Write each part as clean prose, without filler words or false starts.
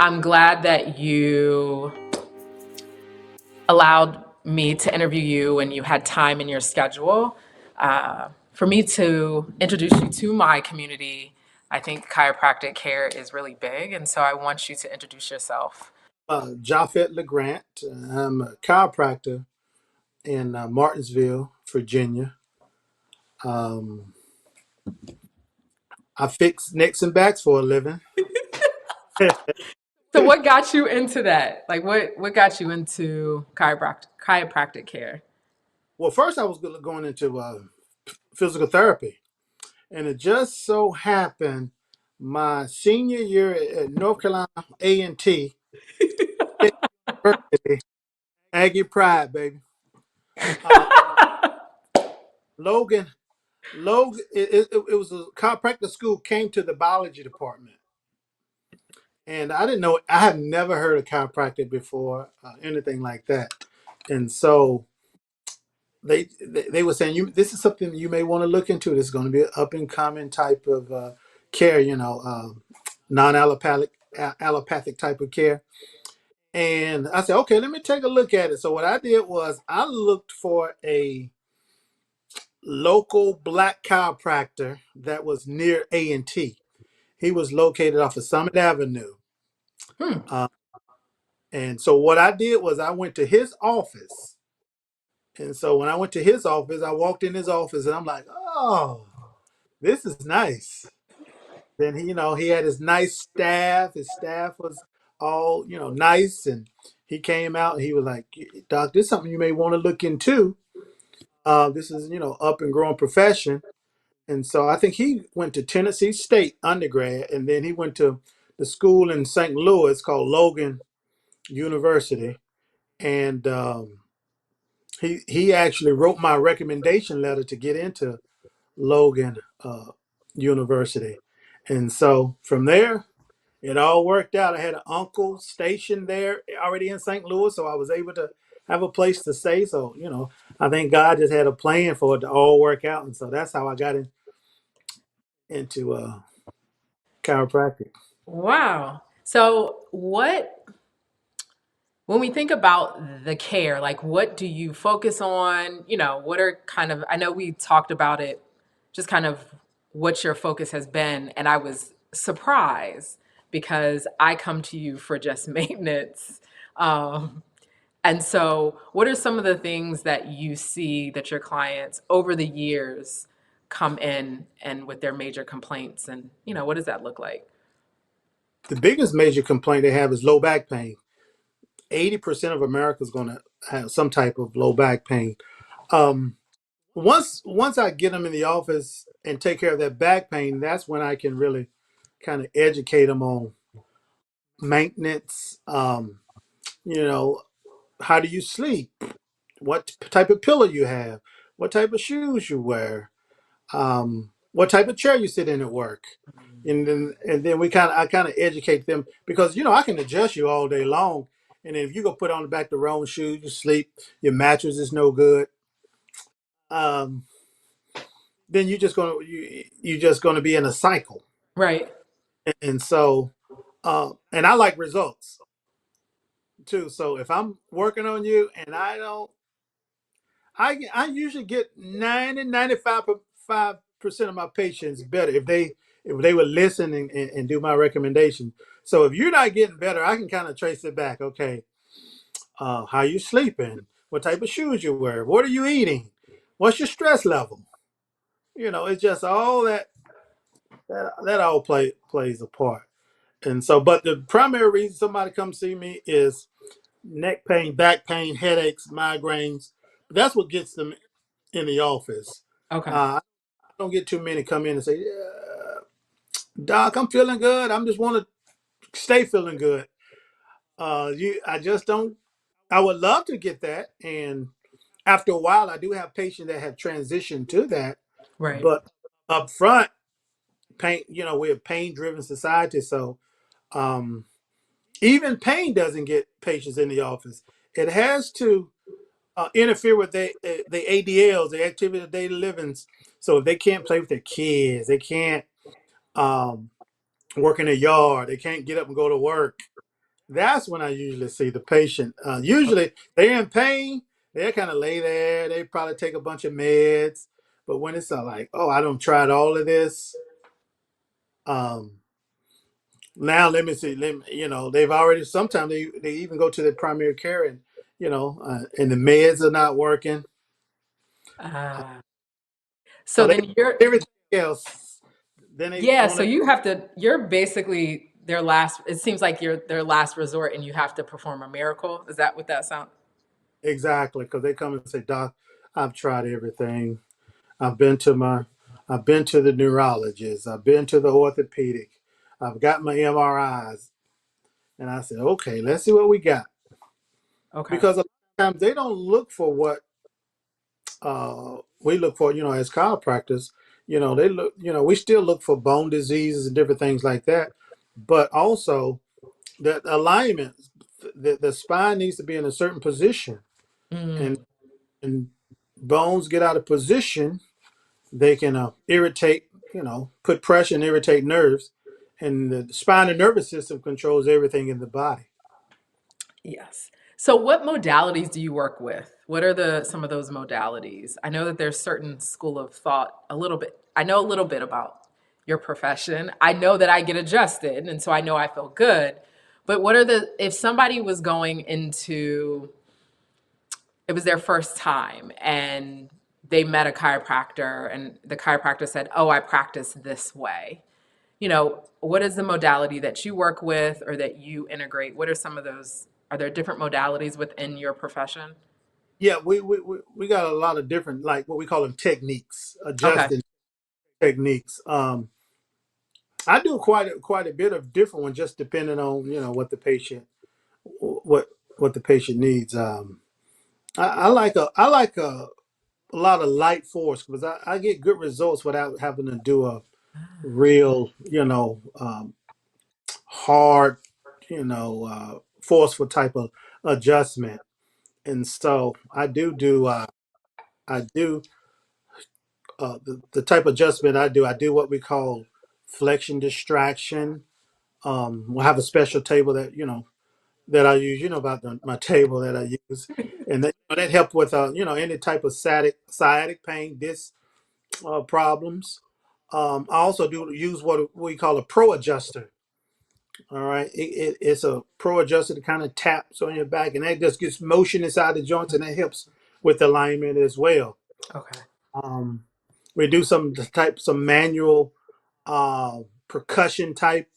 I'm glad that you allowed me to interview you and you had time in your schedule for me to introduce you to my community. I think chiropractic care is really big, and so I want you to introduce yourself. Japhet LeGrant. I'm a chiropractor in Martinsville, Virginia. Um, I fix necks and backs for a living. So, what got you into that? Like, what got you into chiropractic care? Well, first I was going into physical therapy, and it just so happened my senior year at North Carolina A&T University, Aggie Pride, baby. Uh, Logan, it was a chiropractic school came to the biology department. And I didn't know. I had never heard of chiropractic before, anything like that. And so they were saying, "You, this is something you may want to look into. This is going to be an up and coming type of care, non-allopathic allopathic type of care." And I said, "Okay, let me take a look at it." So what I did was I looked for a local black chiropractor that was near A&T. He was located off of Summit Avenue. Hmm. Uh, And so what I did was I went to his office. And so when I went to his office, I walked in his office and I'm like, oh, this is nice. Then he had his nice staff. His staff was all, nice. And he came out and he was like, Doc, this is something you may want to look into. This is, up and growing profession. And so I think he went to Tennessee State undergrad, and then he went to the school in St. Louis called Logan University. And he actually wrote my recommendation letter to get into Logan University, and so from there it all worked out. I had an uncle stationed there already in St. Louis, so I was able to have a place to stay. So I think God just had a plan for it to all work out, and so that's how I got into chiropractic. Wow. So, when we think about the care, like what do you focus on? What are kind of, I know we talked about it, just kind of what your focus has been. And I was surprised because I come to you for just maintenance. Um, and so, what are some of the things that you see that your clients over the years come in and with their major complaints? And, what does that look like? The biggest major complaint they have is low back pain. 80% of America is going to have some type of low back pain. Um, once I get them in the office and take care of that back pain, that's when I can really kind of educate them on maintenance. You know, how do you sleep? What type of pillow you have? What type of shoes you wear? What type of chair you sit in at work? And then I kind of educate them, because I can adjust you all day long, and if you go put on the back the wrong shoes, you sleep, your mattress is no good. Um, then you're just gonna be in a cycle. Right. And so and I like results too. So if I'm working on you and I don't, I usually get 95% of my patients better if they would listen and do my recommendation. So if you're not getting better, I can kind of trace it back. Okay, how you sleeping? What type of shoes you wear? What are you eating? What's your stress level? It's just all that all plays a part. And so, but the primary reason somebody comes see me is neck pain, back pain, headaches, migraines. That's what gets them in the office. Okay. I don't get too many come in and say, yeah, Doc, I'm feeling good. I just want to stay feeling good. I just don't. I would love to get that, and after a while, I do have patients that have transitioned to that. Right. But up front, pain. We're a pain-driven society, so um, even pain doesn't get patients in the office. It has to interfere with the ADLs, the activity of daily livings. So if they can't play with their kids, they can't um, work in their yard, they can't get up and go to work. That's when I usually see the patient. Usually they're in pain. They kind of lay there. They probably take a bunch of meds. But when it's like, oh, I don't tried all of this. Um, Now let me see. They've already. Sometimes they even go to their primary care and and the meds are not working. Uh, Ah. So so they then you're, everything else. Then they yeah, on so it you have to, you're basically their last, it seems like you're their last resort and you have to perform a miracle. Is that what that sounds? exactly because they come and say, Doc, I've tried everything. I've been to my, I've been to the neurologist. I've been to the orthopedic. I've got my MRIs, and I said, okay, let's see what we got Okay. because a lot of times they don't look for what we look for. As chiropractors, they look. We still look for bone diseases and different things like that, but also the alignment. The spine needs to be in a certain position, and Mm, and bones get out of position, they can irritate, put pressure and irritate nerves. And the spinal nervous system controls everything in the body. yes. So what modalities do you work with? What are the some of those modalities? I know that there's certain school of thought a little bit. I know a little bit about your profession. I know that I get adjusted and so I know I feel good. But what are the if somebody was going into it was their first time and they met a chiropractor and the chiropractor said, "Oh, I practice this way." What is the modality that you work with or that you integrate? What are some of those? Are there different modalities within your profession? Yeah, we got a lot of different, like what we call them techniques, Okay. adjusting techniques. I do quite a bit of different ones, just depending on what the patient what what the patient needs. I like a lot of light force because I get good results without having to do a real hard, forceful type of adjustment. And so I do the type of adjustment I do. I do what we call flexion distraction. We'll have a special table that I use. About my table that I use, and that help with any type of sciatic pain, disc problems. I also do use what we call a pro adjuster. All right, it's a pro adjuster that kind of taps on your back, and that just gets motion inside the joints, and that helps with alignment as well. Okay. Um, we do some manual percussion type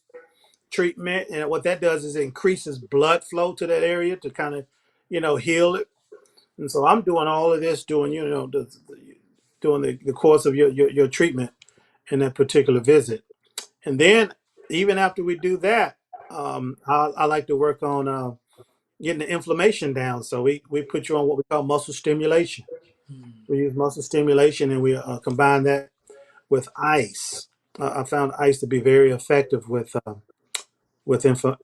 treatment, and what that does is it increases blood flow to that area to kind of heal it. And so I'm doing all of this, doing the course of your treatment in that particular visit. And then even after we do that, I like to work on getting the inflammation down. So we put you on what we call muscle stimulation. Hmm. We use muscle stimulation and we combine that with ice. I found ice to be very effective with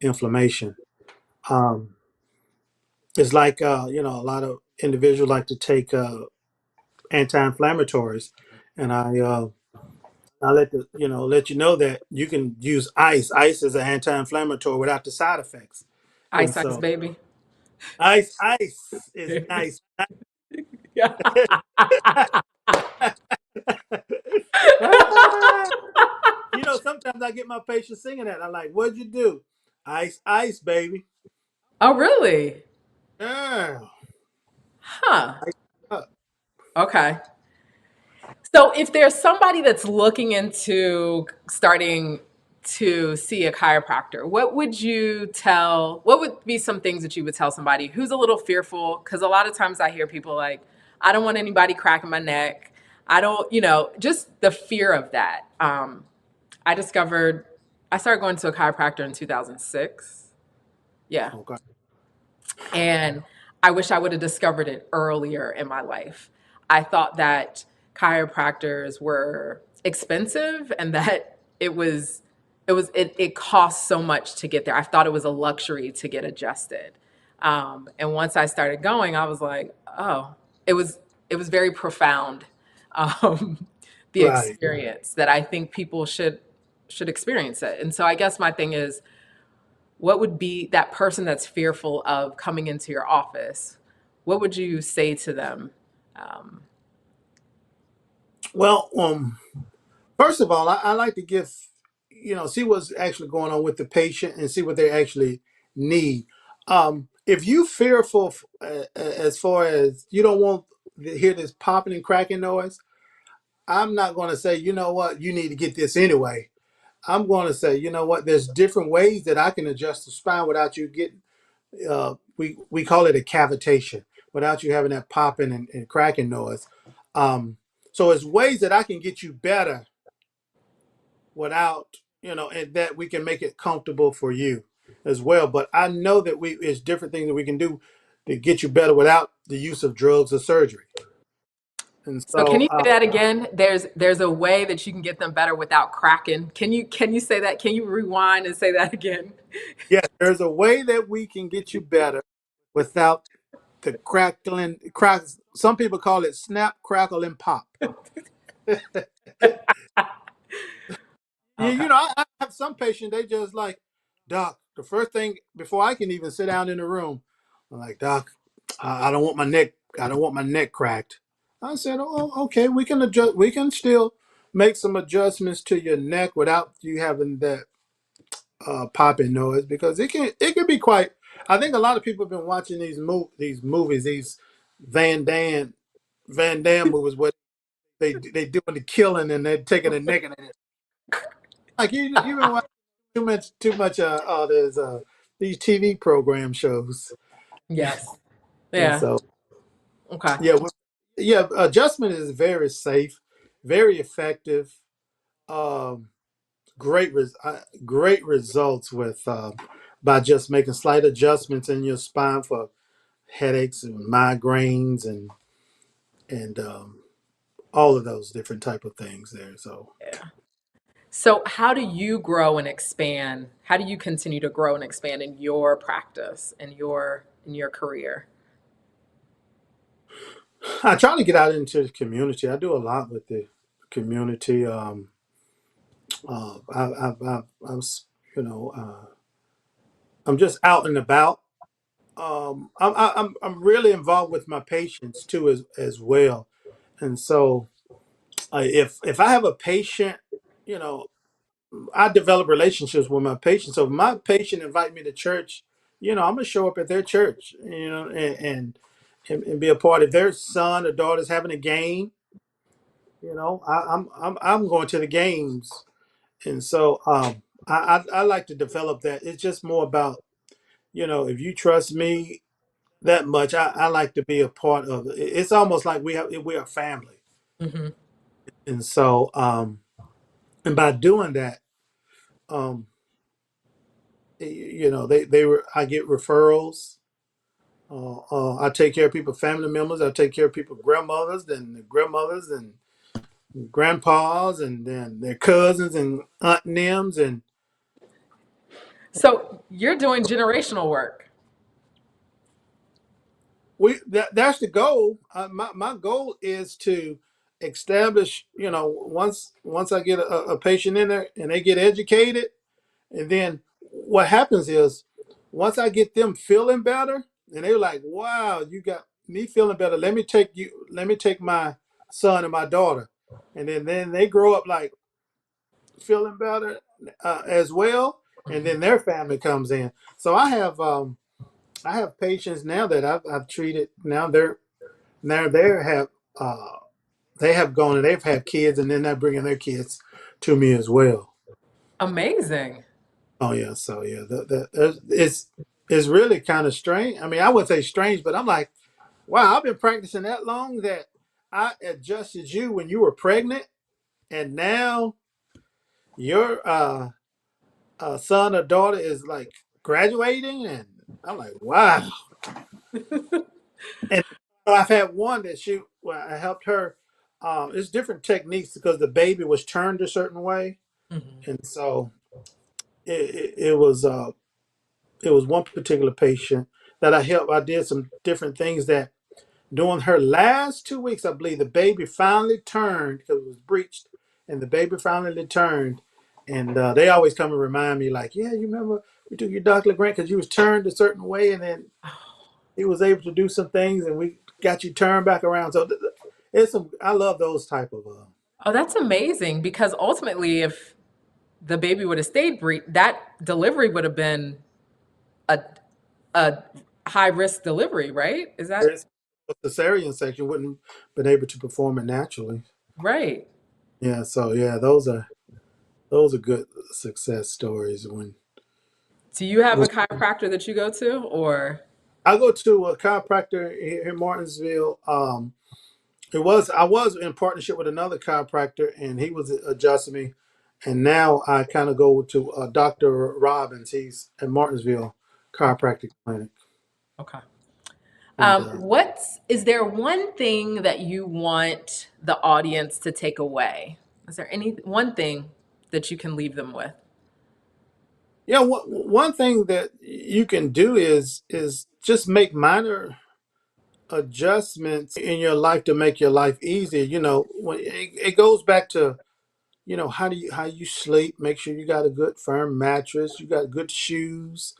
inflammation. Um, it's like a lot of individuals like to take anti-inflammatories, and I let you know that you can use ice. Ice is an anti-inflammatory without the side effects. And Ice Ice so Baby. ice is nice. Yeah. Sometimes I get my patients singing that. I'm like, "What'd you do?" Ice, baby. Oh, really? Yeah. Huh. Ice up. Okay. So if there's somebody that's looking into starting to see a chiropractor, what would be some things that you would tell somebody who's a little fearful? Because a lot of times I hear people like, I don't want anybody cracking my neck. I don't, just the fear of that. I discovered, I started going to a chiropractor in 2006. Yeah. Okay. And I wish I would have discovered it earlier in my life. I thought that chiropractors were expensive and that it cost so much to get there. I thought it was a luxury to get adjusted. And once I started going, I was like, oh, it was it was very profound. Um, the Right. experience that I think people should experience it. And so I guess my thing is what would be that person that's fearful of coming into your office? What would you say to them? Um, Well, first of all, I like to give, see what's actually going on with the patient and see what they actually need. If you fearful as far as you don't want to hear this popping and cracking noise, I'm not going to say, you know what, you need to get this anyway. I'm going to say, you know what, there's different ways that I can adjust the spine without you getting, we call it a cavitation, without you having that popping and cracking noise. So it's ways that I can get you better without, and that we can make it comfortable for you as well. But I know that it's different things that we can do to get you better without the use of drugs or surgery. And so can so, you say that again? There's a way that you can get them better without cracking. Can you say that? Can you rewind and say that again? yes, there's a way that we can get you better without the crackling cracks. Some people call it snap, crackle, and pop. Okay. I have some patients, they just like, Doc, the first thing before I can even sit down in the room, I'm like, Doc, I don't want my neck cracked. I said, oh, okay, we can adjust, we can still make some adjustments to your neck without you having that popping noise because it can be quite. I think a lot of people have been watching these movies, these Van Damme Van Damme movies where they doing the killing and they're taking a neck and like you been watching too much there's these TV program shows. Yes. And Yeah. so Okay. yeah, yeah, adjustment is very safe, very effective. Um, great results with by just making slight adjustments in your spine for headaches and migraines and all of those different type of things there. So Yeah. So how do you grow and expand? How do you continue to grow and expand in your practice, in your career? I try to get out into the community. I do a lot with the community. I'm you know I'm just out and about. I'm really involved with my patients too as well, and so if I have a patient, you know, I develop relationships with my patients. So if my patient invite me to church, I'm gonna show up at their church, and be a part of their son or daughter's having a game. I'm going to the games, and so I like to develop that. It's just more about if you trust me that much, I like to be a part of it. It's almost like we're a family, Hmm. and so and by doing that, um, they were I get referrals. I take care of people, family members. I take care of people, grandmothers, then the grandmothers and grandpas, and then their cousins and aunt Nims, and So you're doing generational work. that's the goal. My goal is to establish. Once I get a patient in there and they get educated, and then what happens is once I get them feeling better, and they're like, "Wow, you got me feeling better. Let me take you. Let me take my son and my daughter," and then they grow up like feeling better as well, and Mhm. then their family comes in. So I have patients now that I've treated. Now uh, they have gone and they've had kids, and then they're bringing their kids to me as well. Amazing. Oh yeah, so yeah, it's really kind of strange. I mean, I wouldn't say strange, but I'm like, wow, I've been practicing that long that I adjusted you when you were pregnant, and now your son or daughter is like graduating, and I'm like, wow. And I've had one that I helped her. It's different techniques because the baby was turned a certain way, Mhm. and so it was one particular patient that I helped. I did some different things that during her last 2 weeks, I believe the baby finally turned because it was breached, and the baby finally turned. And they always come and remind me, like, yeah, you remember we took your Dr. LeGrant because you was turned a certain way, and then he was able to do some things, and we got you turned back around. So it's some. I love those type of. Oh, that's amazing because ultimately, if the baby would have stayed that delivery would have been a a high risk delivery, right? Is that It's, the cesarean section wouldn't been able to perform it naturally. right? Yeah. So yeah, those are good success stories. Do you have When a chiropractor that you go to, or I go to a chiropractor here in Martinsville. I was in partnership with another chiropractor, and he was adjusting me. And now I kind of go to Dr. Robbins. He's in Martinsville Chiropractic Clinic. okay? And Is there one thing that you want the audience to take away? Is there any one thing that you can leave them with? yeah, one thing that you can do is just make minor adjustments in your life to make your life easier. When it goes back to how you sleep. Make sure you got a good firm mattress. You got good shoes,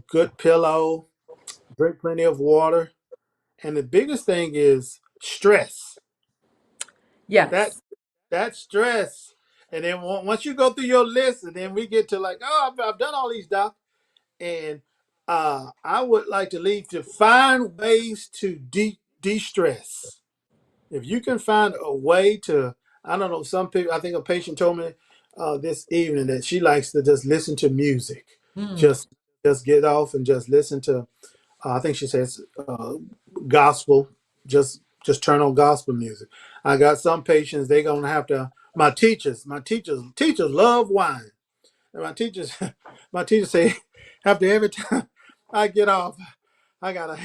good pillow. Drink plenty of water. And the biggest thing is stress. That Yes. that stress. And then once you go through your list, and then we get to like, oh, I've done all these, doc. And I would like to lead to find ways to de-stress. If you can find a way to, I don't know, some people, I think a patient told me this evening that she likes to just listen to music. Mm. Just get off and just listen to, I think she says, gospel. Just turn on gospel music. I got some patients, they gonna have to, teachers love wine. And my teachers my teachers say after every time I get off, I gotta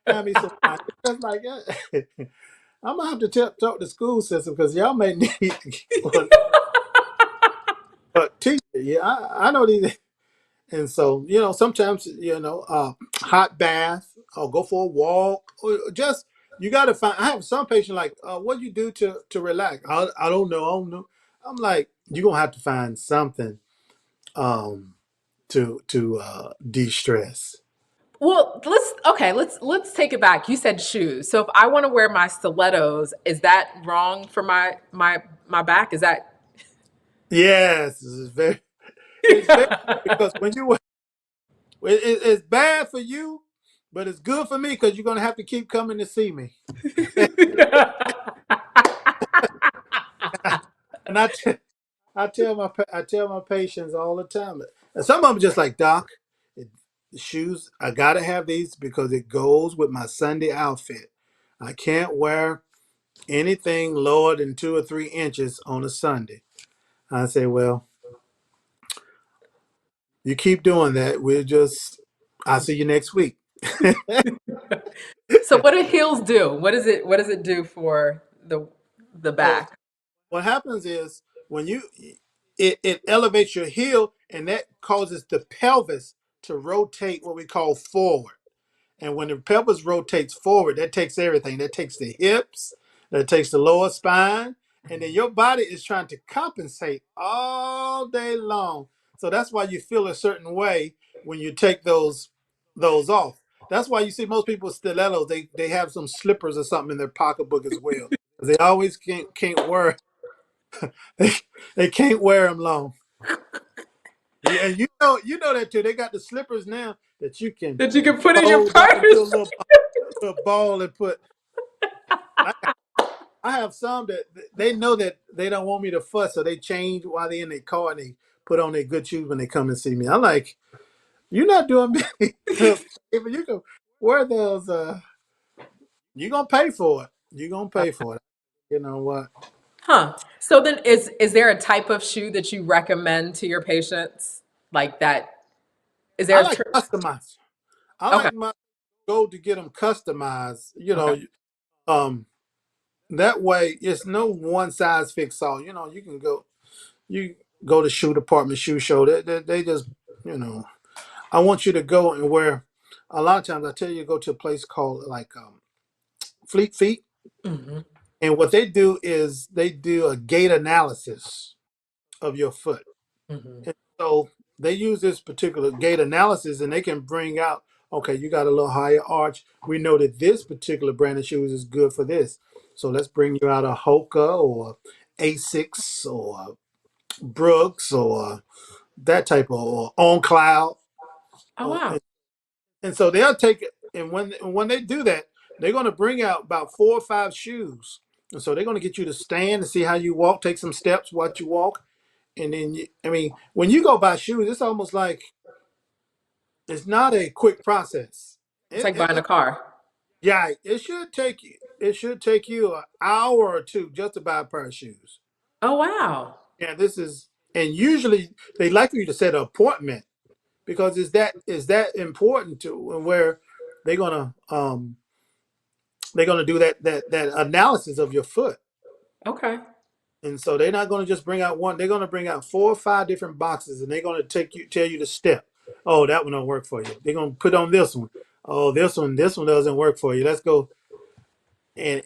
have me some wine. It's like I'm gonna have to talk to school system because y'all may need but teacher, yeah, I know these. And so, sometimes, hot bath or go for a walk or just, you got to find, I have some patient like, what do you do to relax? I don't know. I don't know. I'm like, you're going to have to find something um, to de-stress. Well, let's take it back. You said shoes. So if I want to wear my stilettos, is that wrong for my back? Is that Yes, it's very, because when it's bad for you, but it's good for me because you're going to have to keep coming to see me. And I tell my patients all the time. And some of them just like, doc, it, the shoes, I gotta have these because it goes with my Sunday outfit. I can't wear anything lower than 2 or 3 inches on a Sunday. I say, well, you keep doing that. I'll see you next week. So what do heels do? What does it do for the So back? what happens is when it elevates your heel, and that causes the pelvis to rotate what we call forward. And when the pelvis rotates forward, that takes everything. That takes the hips, that takes the lower spine, and then your body is trying to compensate all day long. So that's why you feel a certain way when you take those off. That's why you see most people with stilettos, they have some slippers or something in their pocketbook as well. They always can't wear they, they can't wear them long. Yeah, and you know that too. They got the slippers now that you can That you can put in your fold up into a purse. little ball and put. I, I have some that they know that they don't want me to fuss, so they change while they're in their car and they put on their good shoes when they come and see me. I'm like, you're not doing me. If you can wear those, you're gonna pay for it. You're gonna pay for it. You know what? Huh. So then is there a type of shoe that you recommend to your patients? Like that is there I a like customize. I okay. like my go to get them customized. Okay. Um, that way it's no one size fits all. You go to shoe department, shoe show. They just you know. I want you to go and wear. A lot of times I tell you to go to a place called like Fleet Feet, Hmm. and what they do is they do a gait analysis of your foot. Hmm. And so they use this particular gait analysis, and they can bring out, okay, you got a little higher arch. We know that this particular brand of shoes is good for this. So let's bring you out a Hoka or Asics or Brooks or that type of or On Cloud. Oh wow. And so they'll take it, and when they do that, they're going to bring out about 4 or 5 shoes. And so they're going to get you to stand and see how you walk, take some steps, watch you walk, and then I mean, when you go buy shoes, it's almost like it's not a quick process. It's like buying a It car. yeah, it should take you an hour or two just to buy a pair of shoes. Oh wow. Yeah, this is, and usually they like you to set an appointment because is that important to, and where they're gonna um they're gonna do that analysis of your foot. Okay. And so they're not going to just bring out one. They're going to bring out 4 or 5 different boxes, and they're going to tell you the step. Oh, that one don't work for you. They're going to put on this one. Oh, this one doesn't work for you. Let's go, and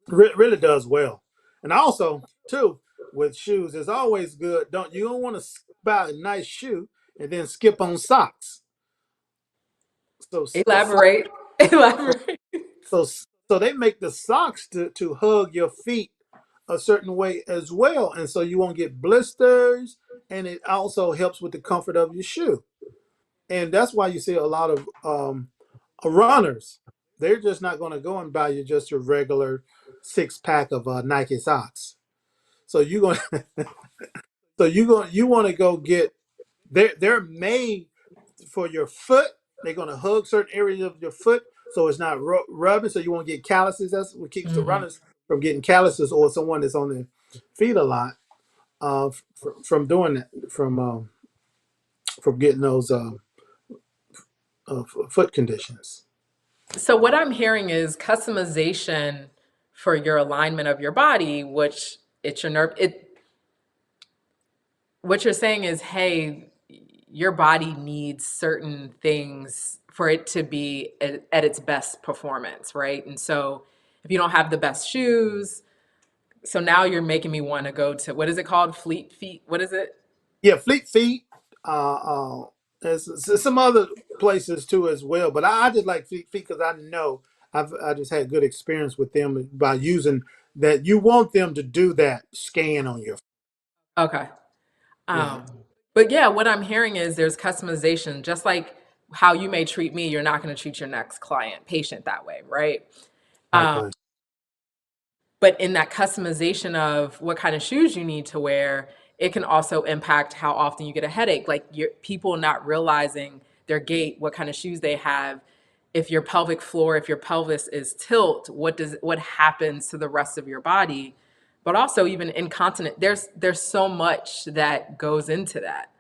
really does well. And also too with shoes, it's always good. You don't want to buy a nice shoe and then skip on socks. So the sock, Elaborate. Elaborate. so so they make the socks to hug your feet a certain way as well, and so you won't get blisters, and it also helps with the comfort of your shoe. And that's why you see a lot of runners. They're just not going to go and buy you just your regular 6 pack of Nike socks. So you going you want to go get, they're made for your foot. They're going to hug certain areas of your foot so it's not rubbing, so you won't get calluses. That's what keeps the Hmm. runners from getting calluses, or someone that's on their feet a lot, from doing that, from getting those foot conditions. So what I'm hearing is customization for your alignment of your body, which it's your nerve. What you're saying is, hey, your body needs certain things for it to be at its best performance, right? And so if you don't have the best shoes, so now you're making me want to go to, what is it called? Fleet Feet? What is it? Yeah, Fleet Feet. There's some other places too as well, but I just like Fleet Feet because I know I just had good experience with them by using that. You want them to do that scan on your, Okay. yeah, Um, but yeah, what I'm hearing is there's customization, just like how you may treat me, you're not going to treat your next client, patient that way, right? Um, exactly. but in that customization of what kind of shoes you need to wear, it can also impact how often you get a headache. Like people not realizing their gait, what kind of shoes they have. If your pelvic floor, if your pelvis is tilt, what happens to the rest of your body? But also even incontinent. There's so much that goes into that.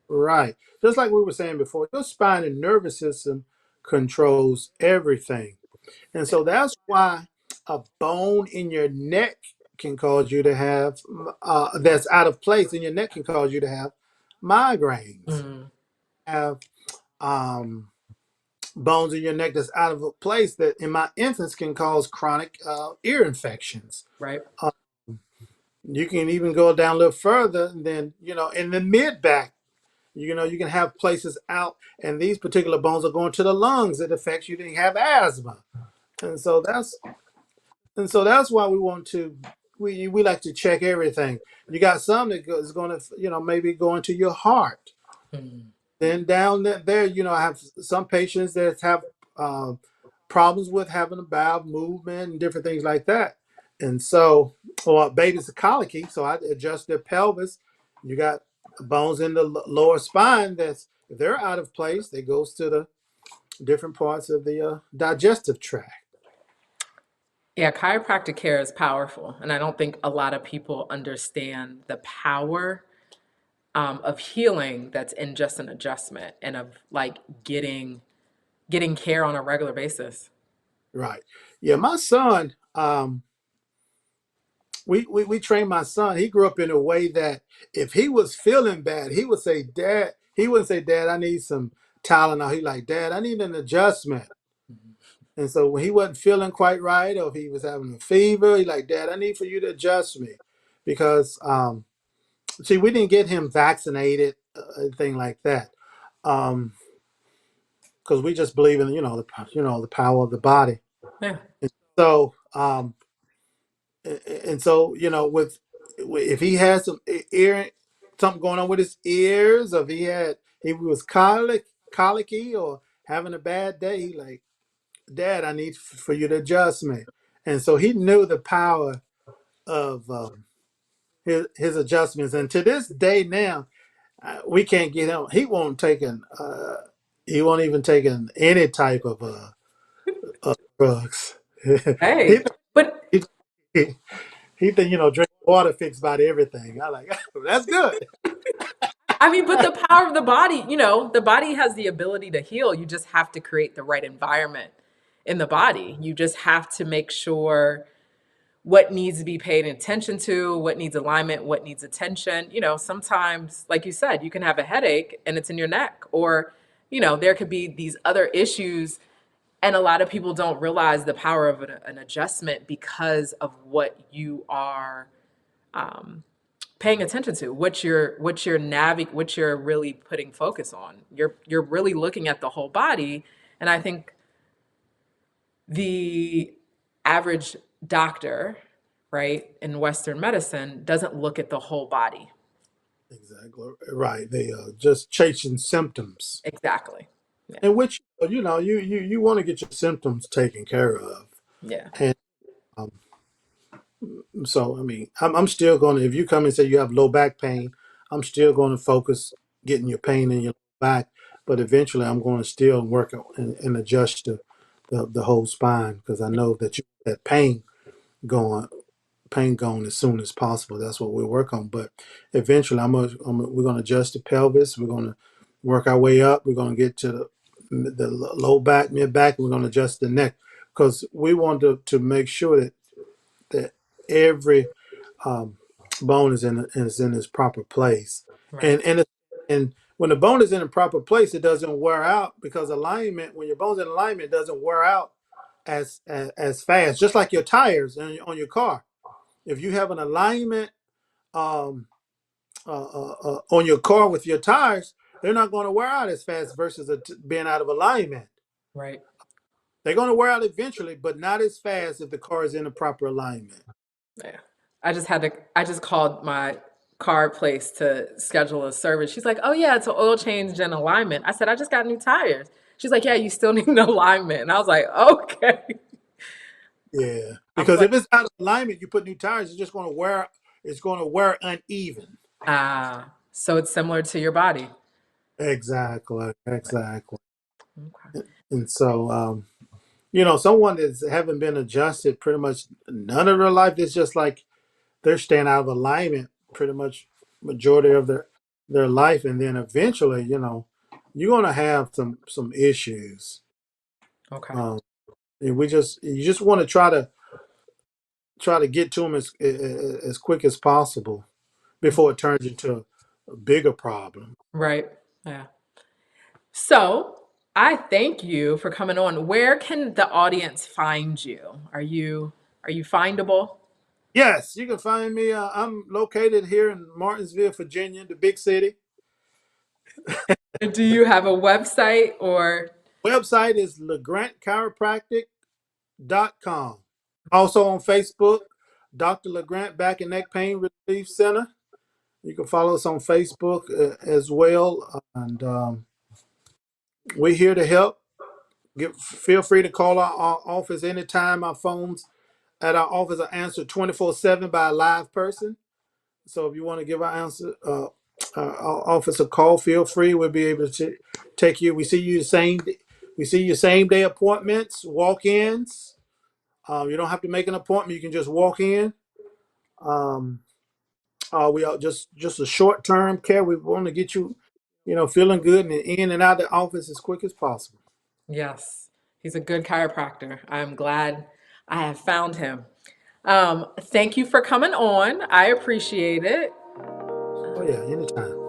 Right. Just like we were saying before, your spine and nervous system controls everything. And so that's why a bone in your neck can cause you to have, that's out of place in your neck, can cause you to have migraines. Mm, Have um, bones in your neck that's out of a place that in my infants can cause chronic ear infections. right. Uh, you can even go down a little further than, in the mid back. You can have places out, and these particular bones are going to the lungs. It affects you to have asthma, and so that's why we like to check everything. You got some that is going to maybe go into your heart. Mm. Then down there, I have some patients that have uh, problems with having a bowel movement and different things like that. And so, or babies are colicky, so I adjust their pelvis. You got bones in the lower spine that's, if they're out of place, they goes to the different parts of the digestive tract. Yeah, chiropractic care is powerful, and I don't think a lot of people understand the power of healing that's in just an adjustment and of like getting care on a regular basis. Right. Yeah, my son. We trained my son. He grew up in a way that if he was feeling bad, he would say, "Dad." He wouldn't say, "Dad, I need some Tylenol." He like, "Dad, I need an adjustment." And so when he wasn't feeling quite right, or if he was having a fever, he like, "Dad, I need for you to adjust me," because See, we didn't get him vaccinated, anything like that, because we just believe in the power of the body. Yeah. So and so with if he has some ear something going on with his ears, or if he was colicky or having a bad day, he like, Dad, I need for you to adjust me. And so he knew the power of his adjustments. And to this day now, we can't get him. He won't even taking any type of drugs. he, Hey, but he, he think drink water fix about everything. I like that's good. I mean, but the power of the body, the body has the ability to heal. You just have to create the right environment in the body. You just have to make sure what needs to be paid attention to, what needs alignment, what needs attention. Sometimes, like you said, you can have a headache and it's in your neck, or, there could be these other issues. And a lot of people don't realize the power of an adjustment because of what you are paying attention to, what you're really putting focus on. You're really looking at the whole body. And I think the average doctor, right, in Western medicine doesn't look at the whole body. Exactly right. They just chasing symptoms, Exactly. Yeah. in which you want to get your symptoms taken care of. Yeah. And um, so I mean, I'm still going to. If you come and say you have low back pain, I'm still going to focus getting your pain in your back. But eventually, I'm going to still work and adjust the whole spine, because I know that you that going pain gone as soon as possible. That's what we work on. But eventually, we're going to adjust the pelvis. We're going to work our way up. We're going to get to the low back, mid back. We're going to adjust the neck, because we want to make sure that every um, bone is in its proper place. Right. And when the bone is in a proper place, it doesn't wear out, because alignment, when your bone's in alignment, it doesn't wear out as fast. Just like your tires on your car, if you have an alignment um, on your car with your tires, they're not going to wear out as fast versus being out of alignment. Right. They're going to wear out eventually, but not as fast if the car is in the proper alignment. Yeah. I just called my car place to schedule a service. She's like, "Oh yeah, it's an oil change and alignment." I said, "I just got new tires." She's like, "Yeah, you still need an alignment." And I was like, "Okay." Yeah, I was because like, if it's out of alignment, you put new tires, it's just going to wear. It's going to wear uneven. so it's similar to your body. Exactly, exactly. Okay. And so, someone that's haven't been adjusted pretty much none of their life, it's just like they're staying out of alignment pretty much majority of their life, and then eventually, you're going to have some issues. Okay. Um, and you just want to try to get to them as quick as possible before it turns into a bigger problem. Right. Yeah. So I thank you for coming on. Where can the audience find you? Are you findable? Yes, you can find me. I'm located here in Martinsville, Virginia, the big city. Do you have a website or Website is legrantchiropractic.com. Also on Facebook, Dr. LeGrant Back and Neck Pain Relief Center. You can follow us on Facebook as well. And we're here to help. Feel free to call our office anytime. Our phones at our office are answered 24/7 by a live person. So if you want to give our office a call, feel free. We'll be able to take you. We see you same day appointments, walk-ins. You don't have to make an appointment. You can just walk in. Um, we are just a short term care. We want to get you, feeling good and in and out of the office as quick as possible. yes, he's a good chiropractor. I'm glad I have found him. Thank you for coming on. I appreciate it. Oh yeah, anytime.